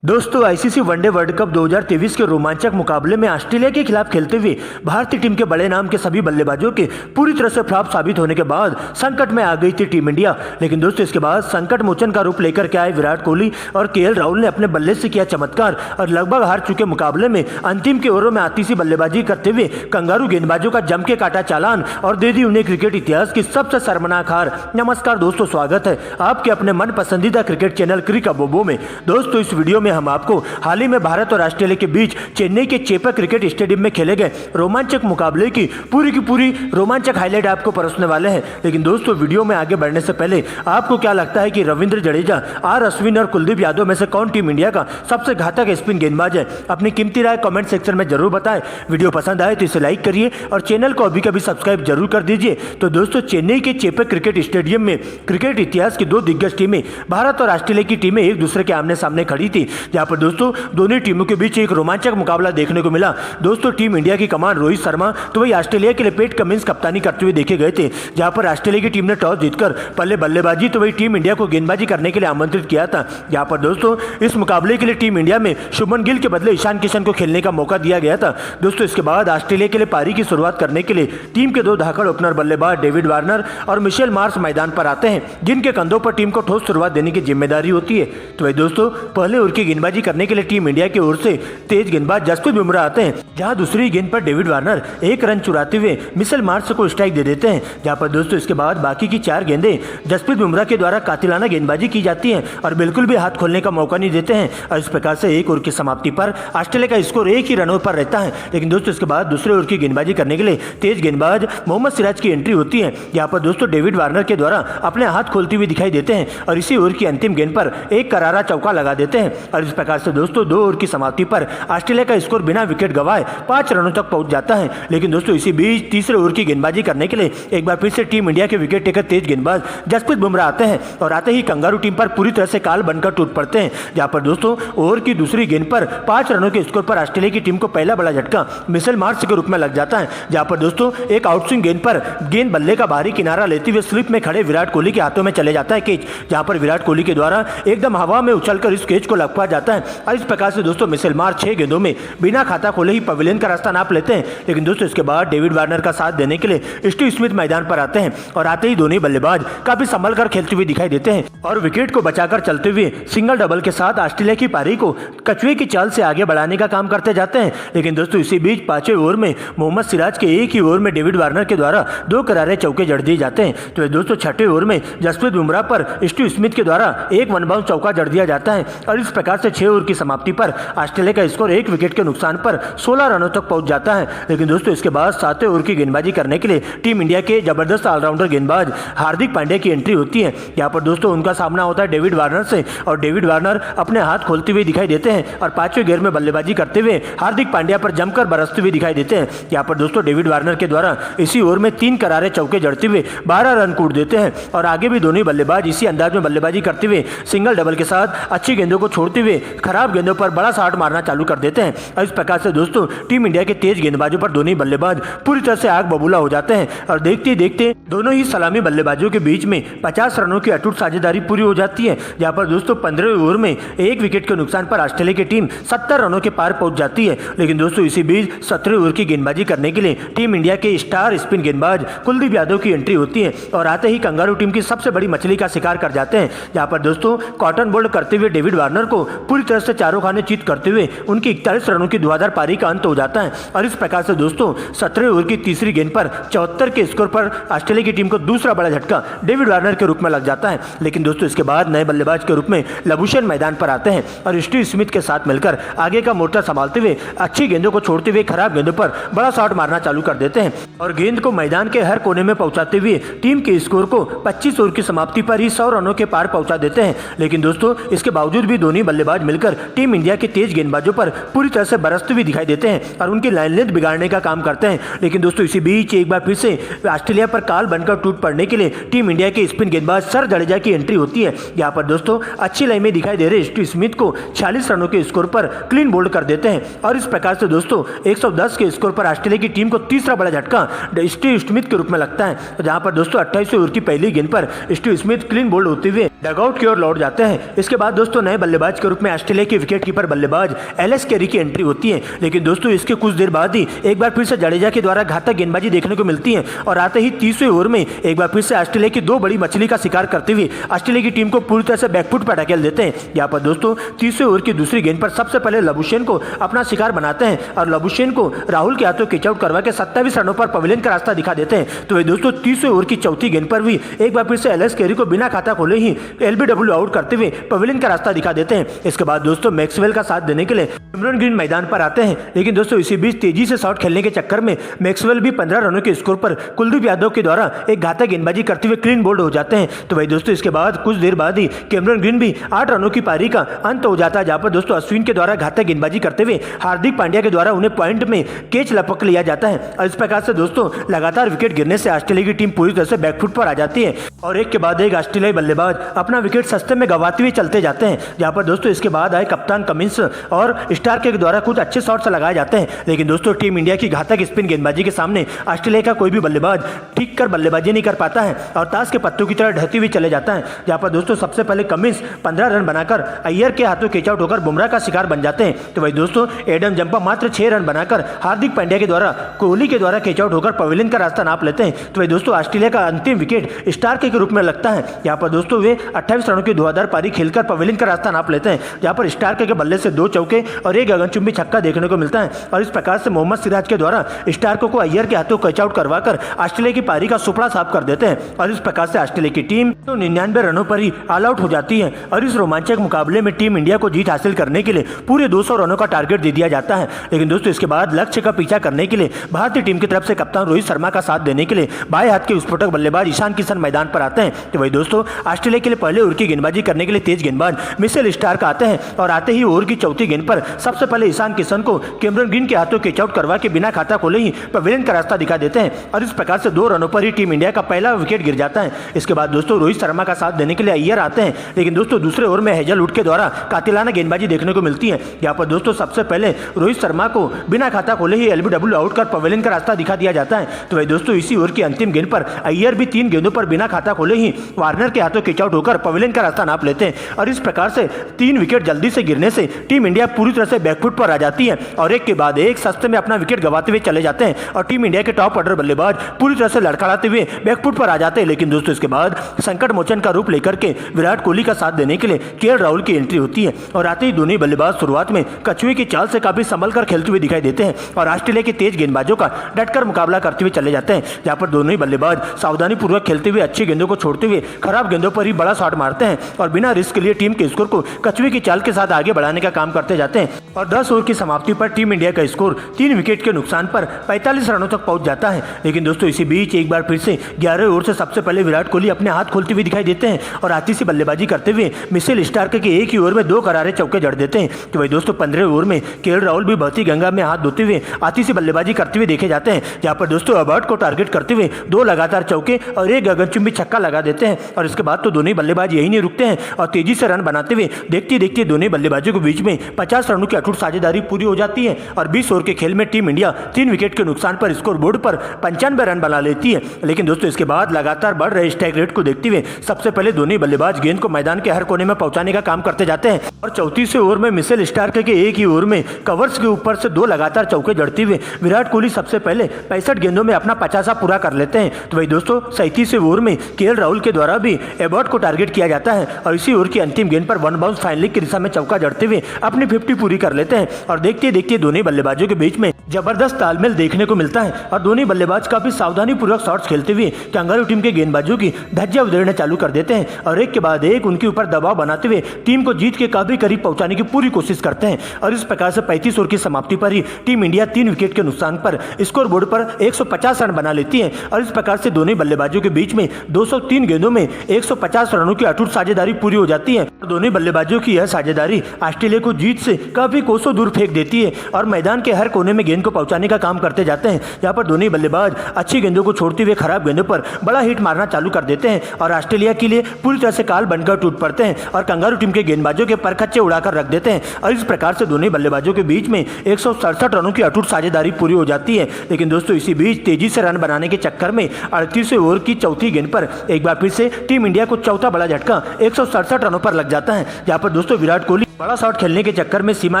दोस्तों ICC one day world cup 2023 के रोमांचक मुकाबले में ऑस्ट्रेलिया के खिलाफ खेलते हुए भारतीय टीम के बड़े नाम के सभी बल्लेबाजों के पूरी तरह से फ्लॉप साबित होने के बाद संकट में आ गई थी टीम इंडिया। लेकिन दोस्तों इसके बाद संकट मोचन का रूप लेकर के आए विराट कोहली और केएल राहुल ने अपने बल्ले से किया चमत्कार और लगभग हार चुके मुकाबले में अंतिम के ओवरों में आती सी बल्लेबाजी करते हुए कंगारू गेंदबाजों का जम के काटा चालान और दे दी उन्हें क्रिकेट इतिहास की सबसे शर्मनाक हार। नमस्कार दोस्तों, स्वागत है आपके अपने मन पसंदीदा क्रिकेट चैनल क्रिक बोबो में। दोस्तों इस वीडियो में हम आपको हाल ही में भारत और ऑस्ट्रेलिया के बीच चेन्नई के चेपक क्रिकेट स्टेडियम में खेले गए रोमांचक मुकाबले की पूरी रोमांचक हाईलाइट आपको परोसने वाले हैं। लेकिन दोस्तों वीडियो में आगे बढ़ने से पहले आपको क्या लगता है कि रविंद्र जडेजा, आर अश्विन और कुलदीप यादव में से कौन टीम इंडिया का सबसे घातक स्पिन गेंदबाज है? अपनी कीमती राय कमेंट सेक्शन में जरूर बताएं। वीडियो पसंद आए तो इसे लाइक करिए और चैनल को अभी कभी सब्सक्राइब जरूर कर दीजिए। तो दोस्तों चेन्नई के चेपक क्रिकेट स्टेडियम में क्रिकेट इतिहास की दो दिग्गज टीमें भारत और ऑस्ट्रेलिया की टीमें एक दूसरे के आमने सामने खड़ी थी, जहां पर दोस्तों दोनों टीमों के बीच एक रोमांचक मुकाबला देखने को मिला। दोस्तों टीम इंडिया की कमान रोहित शर्मा तो वही ऑस्ट्रेलिया के लिए पैट कमिंस कप्तानी करते हुए देखे गए थे, जहां पर ऑस्ट्रेलिया की टीम ने टॉस जीतकर पहले बल्लेबाजी तो वही टीम इंडिया को गेंदबाजी करने के लिए आमंत्रित किया था। जहां पर दोस्तों इस मुकाबले के लिए टीम इंडिया में शुभमन गिल के बदले ईशान किशन को खेलने का मौका दिया गया था। दोस्तों इसके बाद ऑस्ट्रेलिया के लिए पारी की शुरुआत करने के लिए टीम के दो धाकड़ ओपनर बल्लेबाज डेविड वार्नर और मिशेल मार्श मैदान पर आते हैं, जिनके कंधों पर टीम को ठोस शुरुआत देने की जिम्मेदारी होती है। तो वही दोस्तों पहले ओवर की गेंदबाजी करने के लिए टीम इंडिया की ओर से तेज गेंदबाज जसप्रीत बुमराह आते हैं, जहां दूसरी गेंद पर डेविड वार्नर एक रन चुराते हुए मिशेल मार्श को स्ट्राइक दे देते हैं। जहां पर दोस्तों इसके बाद बाकी की चार गेंदें जसप्रीत बुमराह के द्वारा कातिलाना गेंदबाजी की जाती है और बिल्कुल भी हाथ खोलने का मौका नहीं देते हैं और इस प्रकार से एक ओवर की समाप्ति पर ऑस्ट्रेलिया का स्कोर एक ही रनों पर रहता है। लेकिन दोस्तों इसके बाद दूसरे ओवर की गेंदबाजी करने के लिए तेज गेंदबाज मोहम्मद सिराज की एंट्री होती है, जहां पर दोस्तों डेविड वार्नर के द्वारा अपने हाथ खोलते हुए दिखाई देते हैं और इसी ओवर की अंतिम गेंद पर एक करारा चौका लगा देते हैं और इस प्रकार से दोस्तों दो ओवर की समाप्ति पर ऑस्ट्रेलिया का स्कोर बिना विकेट गंवाए 5 रनों तक पहुंच जाता है। लेकिन दोस्तों इसी बीच तीसरे ओवर की गेंदबाजी करने के लिए एक बार फिर से टीम इंडिया के विकेट टेकर तेज गेंदबाज जसप्रीत बुमराह आते हैं और आते ही कंगारू टीम पर पूरी तरह से काल बनकर टूट पड़ते हैं। जहां पर दोस्तों ओवर की दूसरी गेंद पर 5 रनों के स्कोर पर ऑस्ट्रेलिया की टीम को पहला बड़ा झटका मिशेल मार्श के रूप में लग जाता है, जहां पर दोस्तों एक आउटस्विंग गेंद पर गेंद बल्ले का बाहरी किनारा लेते हुए स्लिप में खड़े विराट कोहली के हाथों में चले जाता है कैच, जहां पर विराट कोहली के द्वारा एकदम हवा में उछलकर इस कैच को लपका जाता है और इस प्रकार से दोस्तों मिशेल मार्श 6 गेंदों में बिना खाता खोले ही पवेलियन का रास्ता नाप लेते हैं। लेकिन दोस्तों इसके बाद डेविड वार्नर का साथ देने के लिए स्टीव स्मिथ मैदान पर आते हैं और आते ही दोनों बल्लेबाज काफी संभल कर खेलते हुए दिखाई देते हैं और विकेट को बचाकर चलते हुए सिंगल डबल के साथ ऑस्ट्रेलिया की पारी को कछुए की चाल से आगे बढ़ाने का काम करते जाते हैं। लेकिन दोस्तों इसी बीच 5वें ओवर में मोहम्मद सिराज के एक ही ओवर में डेविड वार्नर के द्वारा 2 करारे चौके जड़ दिए जाते हैं। तो दोस्तों 6वें ओवर में जसप्रीत बुमराह पर स्टीव स्मिथ के द्वारा एक वन बाउंस चौका जड़ दिया जाता है और इस प्रकार से 6 ओवर की समाप्ति पर ऑस्ट्रेलिया का स्कोर 1 विकेट के नुकसान पर 16 रनों तक पहुंच जाता है। लेकिन दोस्तों इसके बाद 7वें ओवर की गेंदबाजी करने के लिए टीम इंडिया के जबरदस्त ऑलराउंडर गेंदबाज हार्दिक पांड्या की एंट्री होती है। यहाँ पर दोस्तों उनका सामना होता है डेविड वार्नर से और डेविड वार्नर अपने हाथ खोलते हुए दिखाई देते हैं और 5वें गेयर में बल्लेबाजी करते हुए हार्दिक पांड्या पर जमकर बरसते हुए दिखाई देते हैं। यहाँ पर दोस्तों डेविड वार्नर के द्वारा इसी ओवर में 3 करारे चौके जड़ते हुए 12 रन कूट देते हैं और आगे भी दोनों बल्लेबाज इसी अंदाज में बल्लेबाजी करते हुए सिंगल डबल के साथ अच्छी गेंदों को छोड़ते हुए खराब गेंदों पर बड़ा शॉट मारना चालू कर देते हैं और इस प्रकार से दोस्तों टीम इंडिया के तेज गेंदबाजों पर दोनों बल्लेबाज पूरी तरह से आग बबूला हो जाते हैं और देखते ही देखते दोनों ही सलामी बल्लेबाजों के बीच में 50 रनों की अटूट साझेदारी पूरी हो जाती है। जहां पर दोस्तों 15वें ओवर में 1 विकेट के नुकसान पर ऑस्ट्रेलिया की टीम 70 रनों के पार पहुंच जाती है। लेकिन दोस्तों इसी बीच 17वें ओवर की गेंदबाजी करने के लिए टीम इंडिया के स्टार स्पिन गेंदबाज कुलदीप यादव की एंट्री होती है और आते ही कंगारू टीम की सबसे बड़ी मछली का शिकार कर जाते हैं। जहां पर दोस्तों कॉटन बोल्ड करते हुए डेविड वार्नर को पूरी तरह से चारों खाने चीत करते हुए उनकी 41 रनों की धुआंधार पारी का अंत हो जाता है और इस प्रकार से दोस्तों 17वें ओवर की तीसरी गेंद पर 74 के स्कोर पर ऑस्ट्रेलिया की टीम को दूसरा बड़ा झटका डेविड वार्नर के रूप में लग जाता है। लेकिन दोस्तों इसके बाद नए बल्लेबाज के रूप में लबुशेन मैदान पर आते हैं और स्टीव स्मिथ के साथ मिलकर आगे का मोर्चा संभालते हुए अच्छी गेंदों को छोड़ते हुए खराब गेंदों पर बड़ा शॉट मारना चालू कर देते हैं और गेंद को मैदान के हर कोने में पहुंचाते हुए टीम के स्कोर को 25 ओवर की समाप्ति पर ही 100 रनों के पार पहुंचा देते हैं। लेकिन दोस्तों इसके बावजूद भी दोनों बल्लेबाज मिलकर टीम इंडिया के तेज गेंदबाजों पर पूरी तरह से बरसते हुए दिखाई देते हैं और उनकी लाइन लेंथ बिगाड़ने का काम करते हैं। लेकिन दोस्तों इसी बीच एक बार फिर से ऑस्ट्रेलिया पर काल बनकर टूट पड़ने के लिए टीम इंडिया के स्पिन गेंदबाज सर जडेजा की एंट्री होती है। यहाँ पर दोस्तों अच्छी लाइन में दिखाई दे रहे स्टीव स्मिथ को 46 रनों के स्कोर पर क्लीन बोल्ड कर देते हैं और इस प्रकार से दोस्तों 110 के स्कोर पर ऑस्ट्रेलिया की टीम को तीसरा बड़ा झटका स्टीव स्मिथ के रूप में लगता है। जहां पर दोस्तों 28वें ओवर की पहली गेंद पर स्टीव स्मिथ क्लीन बोल्ड होते हुए डगआउट की ओर लौट जाते हैं। इसके बाद दोस्तों नए बल्लेबाज के रूप में ऑस्ट्रेलिया के विकेटकीपर बल्लेबाज एलेक्स कैरी की एंट्री होती है। लेकिन दोस्तों इसके कुछ देर बाद ही एक बार फिर से जडेजा के द्वारा घातक गेंदबाजी देखने को मिलती है और आते ही 30वें ओवर में एक बार फिर से ऑस्ट्रेलिया की दो बड़ी मछली का शिकार करते हुए ऑस्ट्रेलिया की टीम को पूरी तरह से बैकफुट पर ढकेल देते हैं। यहाँ पर दोस्तों 30वें ओवर की दूसरी गेंद पर सबसे पहले लबुशेन को अपना शिकार बनाते हैं और लबुशेन को राहुल के हाथों कैच आउट करवा के 27 रनों पर पवेलियन का रास्ता दिखा देते हैं। तो वही दोस्तों 30वें ओवर की चौथी गेंद पर भी एक बार फिर से एलेक्स कैरी को बिना खाता खोले ही एलबीडब्ल्यू आउट करते हुए पवेलियन का रास्ता दिखा देते हैं। इसके बाद दोस्तों मैक्सवेल का साथ देने के लिए कैमरन ग्रीन मैदान पर आते हैं, लेकिन दोस्तों इसी बीच तेजी से शॉट खेलने के चक्कर में मैक्सवेल भी 15 रनों के स्कोर पर कुलदीप यादव के द्वारा एक घातक गेंदबाजी करते हुए क्लीन बोल्ड हो जाते हैं। तो वही दोस्तों इसके बाद कुछ देर बाद ही कैमरन ग्रीन भी 8 रनों की पारी का अंत हो जाता है, जहां पर दोस्तों अश्विन के द्वारा घातक गेंदबाजी करते हुए हार्दिक पांड्या के द्वारा उन्हें पॉइंट में कैच लपक लिया जाता है। और इस प्रकार से दोस्तों लगातार विकेट गिरने से ऑस्ट्रेलिया की टीम पूरी तरह से बैकफुट पर आ जाती है और एक के बाद एक ऑस्ट्रेलियाई बल्लेबाज अपना विकेट सस्ते में गंवाते हुए चलते जाते हैं। जहां पर दोस्तों इसके बाद आए कप्तान कमिंस और स्टार्क के द्वारा कुछ अच्छे शॉट्स लगाए जाते हैं, लेकिन दोस्तों टीम इंडिया की घातक स्पिन गेंदबाजी के सामने ऑस्ट्रेलिया का कोई भी बल्लेबाज ठीक कर बल्लेबाजी नहीं कर पाता है और ताश के पत्तों की तरह ढहती हुई चले जाता है। जहां पर दोस्तों सबसे पहले कमिंस 15 रन बनाकर अय्यर के हाथों कैच आउट होकर बुमराह का शिकार बन जाते हैं। तो वही दोस्तों एडम जंपा मात्र 6 रन बनाकर हार्दिक पांड्या के द्वारा कोहली के द्वारा कैच आउट होकर पवेलियन का रास्ता नाप लेते हैं। तो वही दोस्तों ऑस्ट्रेलिया का अंतिम विकेट स्टार्क के रूप में लगता है। यहाँ पर दोस्तों वे 28 रनों की धुआंधार पारी खेलकर पवेलियन का रास्ता नाप लेते हैं, जहां पर स्टार्क के बल्ले से 2 चौके और एक गगनचुंबी छक्का देखने को मिलता है और इस प्रकार से मोहम्मद सिराज के द्वारा स्टार्क को अय्यर के हाथों कैच आउट करवाकर ऑस्ट्रेलिया की पारी का सुपड़ा साफ कर देते हैं और इस प्रकार से ऑस्ट्रेलिया की टीम तो 99 रनों पर ही ऑल आउट हो जाती है और इस रोमांचक मुकाबले में टीम इंडिया को जीत हासिल करने के लिए पूरे 200 रनों का टारगेट दे दिया जाता है। लेकिन दोस्तों इसके बाद लक्ष्य का पीछा करने के लिए भारतीय टीम की तरफ से कप्तान रोहित शर्मा का साथ देने के लिए बाएं हाथ के विस्फोटक बल्लेबाज ईशान किशन मैदान पर आते हैं। तो वही दोस्तों ऑस्ट्रेलिया के लिए पहले ओवर की गेंदबाजी करने के लिए तेज गेंदबाज मिचेल स्टार्क आते हैं और आते ही ओवर की चौथी गेंद पर सबसे पहले ईशान किशन को कैमरन ग्रीन के हाथों कैच आउट करवा के बिना खाता खोले ही पवेलियन का रास्ता दिखा देते हैं और इस प्रकार से 2 रनों पर ही टीम इंडिया का पहला विकेट गिर जाता है। इसके बाद दोस्तों रोहित शर्मा का साथ देने के लिए अय्यर आते हैं, लेकिन दोस्तों दूसरे ओवर में हेजलवुड के द्वारा कातिलाना गेंदबाजी देखने को मिलती है। यहाँ पर दोस्तों सबसे पहले रोहित शर्मा को बिना खाता खोले ही एलबीडब्ल्यू आउट कर पवेलियन का रास्ता दिखा दिया जाता है। तो वही दोस्तों इसी ओवर की अंतिम गेंद पर अय्यर भी 3 गेंदों पर बिना खाता खोले ही वार्नर के हाथों कैच आउट होकर पवेलियन का रास्ता नाप लेते हैं और इस प्रकार से 3 विकेट जल्दी से गिरने से टीम इंडिया पूरी तरह से बैकफुट पर आ जाती है और एक के बाद एक सस्ते में अपना विकेट गंवाते हुए चले जाते हैं और टीम इंडिया के टॉप ऑर्डर बल्लेबाज पूरी तरह से लड़खड़ाते हुए बैकफुट पर आ जाते हैं। लेकिन दोस्तों इसके बाद संकट मोचन का रूप लेकर के विराट कोहली का साथ देने के लिए केएल राहुल की एंट्री होती है और आते ही दोनों बल्लेबाज शुरुआत में कछुए की चाल से काफी संभल कर खेलते हुए दिखाई देते हैं और ऑस्ट्रेलिया के तेज गेंदबाजों का डटकर मुकाबला करते हुए चले जाते हैं। जहां पर दोनों ही बल्लेबाज सावधानी पूर्वक खेलते हुए अच्छी गेंदों को छोड़ते हुए खराब गेंदों पर ही बड़ा शॉट मारते हैं और बिना रिस्क के लिए टीम के स्कोर को कछुए की चाल के साथ आगे बढ़ाने का काम करते जाते हैं और 10 ओवर की समाप्ति पर टीम इंडिया का स्कोर 3 विकेट के नुकसान पर 45 रनों तक पहुंच जाता है। लेकिन दोस्तों इसी बीच एक बार फिर से 11वें ओवर से सबसे पहले विराट कोहली अपने हाथ खोलते हुए दिखाई देते हैं और आती सी बल्लेबाजी करते हुए मिचेल स्टार्क के एक ही ओवर में 2 करारे चौके जड़ देते हैं। तो वही दोस्तों 15वें ओवर में केएल राहुल भी बहती गंगा में हाथ धोते हुए आती सी बल्लेबाजी करते हुए देखे जाते हैं, जहां पर दोस्तों अबॉट को टारगेट करते हुए 2 लगातार चौके और एक गगनचुंबी छक्का लगा देते हैं और इसके बाद तो दोनों बल्लेबाज यही नहीं रुकते हैं और तेजी से रन बनाते हुए देखते देखते दोनों बल्लेबाजों के बीच में 50 रनों की अटूट साझेदारी पूरी हो जाती है और 20 ओवर के खेल में टीम इंडिया 3 विकेट के नुकसान पर स्कोर बोर्ड पर 95 रन बना लेती है। लेकिन दोस्तों इसके बाद लगातार बढ़ रहे स्ट्राइक रेट को देखते हुए सबसे पहले दोनों बल्लेबाज गेंद को मैदान के हर कोने में पहुंचाने का काम करते जाते हैं और 34वें ओवर में मिचेल स्टार्क के एक ही ओवर में कवर्स के ऊपर से 2 लगातार चौके जड़ते हुए विराट कोहली सबसे पहले 65 गेंदों में अपना 50वां पूरा कर लेते हैं। तो वही दोस्तों 37वें ओवर में केएल राहुल के द्वारा भी एबॉट को टारगेट किया जाता है और इसी ओवर की अंतिम गेंद पर 1 बाउंस फाइनली की दिशा में चौका जड़ते हुए अपनी 50 पूरी कर लेते हैं और देखते देखते दोनों बल्लेबाजों के बीच में जबरदस्त तालमेल देखने को मिलता है और दोनों बल्लेबाज काफी सावधानी पूर्वक शॉट्स खेलते हुए कंगारू टीम के गेंदबाजों की धज्जियां उधेड़ना चालू कर देते हैं और एक के बाद एक उनके ऊपर दबाव बनाते हुए टीम को जीत के काफी करीब पहुंचाने की पूरी कोशिश करते हैं और इस प्रकार से 35 ओवर की समाप्ति पर ही टीम इंडिया 3 विकेट के नुकसान पर स्कोर बोर्ड पर 150 रन बना लेती है और इस प्रकार से दोनों बल्लेबाजों के बीच में 203 गेंदों में 150 रनों की अटूट साझेदारी पूरी हो जाती है। दोनों बल्लेबाजों की यह साझेदारी ऑस्ट्रेलिया को जीत से काफी कोसों दूर फेंक देती है और मैदान के हर कोने में गेंद को पहुंचाने का काम करते जाते हैं। यहाँ पर दोनों बल्लेबाज अच्छी गेंदों को छोड़ते हुए खराब गेंदों पर बड़ा हिट मारना चालू कर देते हैं और ऑस्ट्रेलिया के लिए पूरी तरह से काल बनकर टूट पड़ते हैं और कंगारू टीम के गेंदबाजों के परखच्चे उड़ाकर रख देते हैं और इस प्रकार से दोनों बल्लेबाजों के बीच में 167 रनों की अटूट साझेदारी पूरी हो जाती है। लेकिन दोस्तों इसी बीच तेजी से रन बनाने के चक्कर में 38वें ओवर की चौथी गेंद पर एक बार फिर से टीम इंडिया को चौथा बड़ा झटका 167 रनों पर लग जाता है, जहां पर दोस्तों विराट कोहली बड़ा शॉट खेलने के चक्कर में सीमा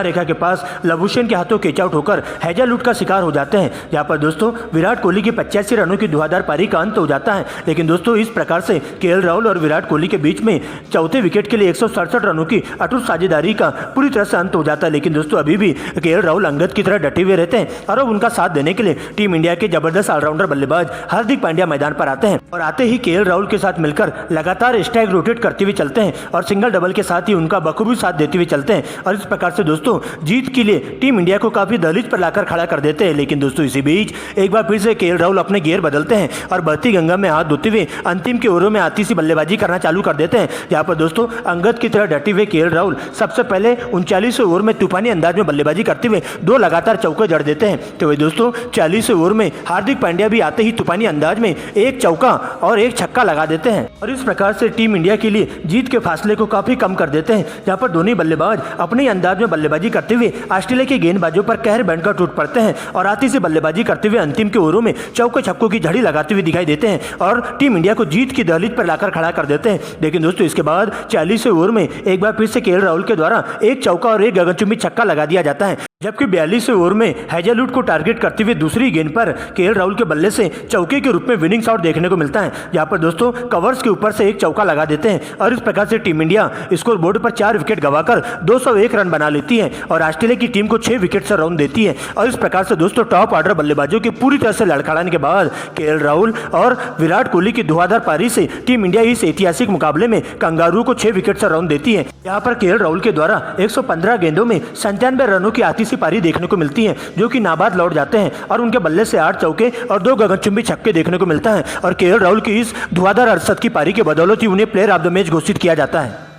रेखा के पास लबुशेन के हाथों कैच आउट होकर हैजलवुड का शिकार हो जाते हैं। यहाँ पर दोस्तों विराट कोहली की 85 रनों की धुआंधार पारी का अंत हो जाता है। लेकिन दोस्तों इस प्रकार से केएल राहुल और विराट कोहली के बीच में चौथे विकेट के लिए 167 रनों की अटूट साझेदारी का पूरी तरह से अंत हो जाता है। लेकिन दोस्तों अभी भी केएल राहुल अंगद की तरह डटे हुए रहते हैं और अब उनका साथ देने के लिए टीम इंडिया के जबरदस्त ऑलराउंडर बल्लेबाज हार्दिक पांड्या मैदान पर आते हैं और आते ही केएल राहुल के साथ मिलकर लगातार स्ट्राइक रोटेट करते हुए चलते हैं और सिंगल डबल के साथ ही उनका बखूबी साथ देते हुए चलते हैं और इस प्रकार से दोस्तों जीत के लिए टीम इंडिया को काफी दहलीज पर लाकर खड़ा कर देते हैं। लेकिन दोस्तों इसी बीच एक बार फिर से केएल राहुल अपने गियर बदलते हैं और बहती गंगा में हाथ धोते हुए अंतिम के ओवरों में आती सी बल्लेबाजी करना चालू कर देते हैं। यहाँ पर दोस्तों अंगद की तरह डटे हुए केएल राहुल सबसे पहले 39 ओवर में तूफानी अंदाज में बल्लेबाजी करते हुए 2 लगातार चौके जड़ देते हैं। तो वही दोस्तों 40 ओवर में हार्दिक पांड्या भी आते ही तूफानी अंदाज में 1 चौका और 1 छक्का लगा देते हैं और इस प्रकार से टीम इंडिया के लिए जीत के फासले को काफी कम कर देते हैं। जहाँ पर दोनों बल्लेबाज अपने अंदाज में बल्लेबाजी करते हुए ऑस्ट्रेलिया के गेंदबाजों पर कहर बनकर टूट पड़ते हैं और आती से बल्लेबाजी करते हुए अंतिम के ओवरों में चौके छक्कों की झड़ी लगाते हुए दिखाई देते हैं और टीम इंडिया को जीत की दहलीज पर लाकर खड़ा कर देते हैं। लेकिन दोस्तों इसके बाद 40 ओवर में एक बार फिर से केएल राहुल के द्वारा 1 चौका और 1 गगनचुंबी छक्का लगा दिया जाता है, जबकि 42 ओवर में हैजलवुड को टारगेट करते हुए दूसरी गेंद पर केएल राहुल के बल्ले से चौके के रूप में विनिंग शॉट देखने को मिलता है। यहाँ पर दोस्तों कवर्स के ऊपर से 1 चौका लगा देते हैं और इस प्रकार से टीम इंडिया स्कोर बोर्ड पर 4 विकेट गंवाकर 201 रन बना लेती है और ऑस्ट्रेलिया की टीम को 6 विकेट से राउंड देती है। और इस प्रकार से दोस्तों टॉप ऑर्डर बल्लेबाजों के पूरी तरह से लड़खड़ाने के बाद केएल राहुल और विराट कोहली की धुआंधार पारी से टीम इंडिया इस ऐतिहासिक मुकाबले में कंगारू को 6 विकेट से राउंड देती है। यहाँ पर केएल राहुल के द्वारा 115 गेंदों में 97 रनों की आतिशी पारी देखने को मिलती है, जो कि नाबाद लौट जाते हैं और उनके बल्ले से 8 चौके और 2 गगनचुंबी छक्के देखने को मिलता है और केएल राहुल की इस धुआंधार 68 की पारी के बदौलत ही उन्हें प्लेयर ऑफ द मैच घोषित किया जाता है।